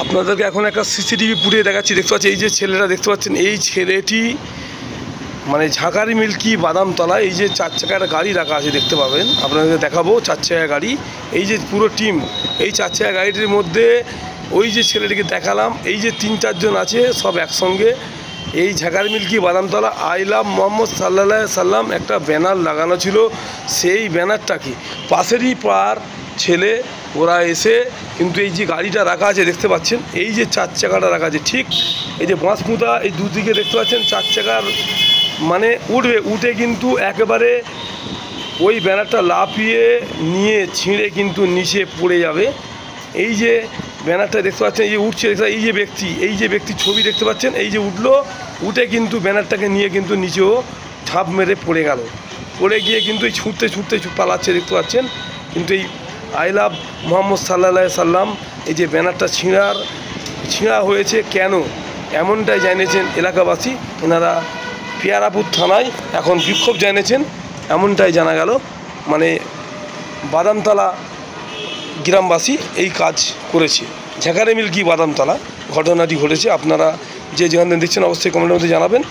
আপনাদেরকে এখন একটা সিসিটিভি ফুটেজ দেখাচ্ছি। দেখতে পাচ্ছি এই যে ছেলেটা দেখতে পাচ্ছেন, এই ছেলেটি মানে ঝাঁকারি মিল্কি বাদামতলা, এই যে 4 চাকার গাড়ি রাখা আছে দেখতে পাবেন, আপনাদের দেখাবো 4 চাকা গাড়ি। এই যে পুরো টিম, এই 4 চাকা গাড়িটির মধ্যে ওই যে ছেলেটিকে দেখালাম, এই যে 3-4 জন আছে সব একসঙ্গে। এই ঝাঁকারি মিল্কি বাদামতলা আই লাভ মোহাম্মদ সাল্লাল্লাহু আলাইহি সাল্লাম একটা ব্যানার লাগানো ছিল। সেই ব্যানারটাকে পাশেরই পাড়ার ছেলে ওরা এসে কিন্তু এই যে গাড়িটা রাখা আছে দেখতে পাচ্ছেন, এই যে 4 চাকাটা রাখা আছে ঠিক এই যে বাঁশপুঁতা, এই দুদিকে দেখতে পাচ্ছেন 4 চাকার মানে উঠে কিন্তু একেবারে ওই ব্যানারটা লাফিয়ে নিয়ে ছিঁড়ে কিন্তু নিচে পড়ে যাবে। এই যে ব্যানারটা দেখতে পাচ্ছেন, এই যে উঠছে, এই যে ব্যক্তি ছবি দেখতে পাচ্ছেন, এই যে উঠে কিন্তু ব্যানারটাকে নিয়ে কিন্তু নিচেও ঝাঁপ মেরে পড়ে গেল। পড়ে গিয়ে কিন্তু এই ছুটতে পালাচ্ছে দেখতে পাচ্ছেন। কিন্তু এই আই লাভ মোহাম্মদ সাল্লাল্লাহু আলাইহি সাল্লাম এই যে ব্যানারটা ছিঁড়া হয়েছে কেন, এমনটাই জানিয়েছেন এলাকাবাসী। এনারা পিয়ারাপুর থানায় এখন বিক্ষোভ জানিয়েছেন, এমনটাই জানা গেল। মানে বাদামতলা গ্রামবাসী এই কাজ করেছে। ঝাঁকারি মিল্কি বাদামতলা ঘটনাটি ঘটেছে। আপনারা যে যেখানে দেখছেন অবশ্যই কমেন্টের মধ্যে জানাবেন।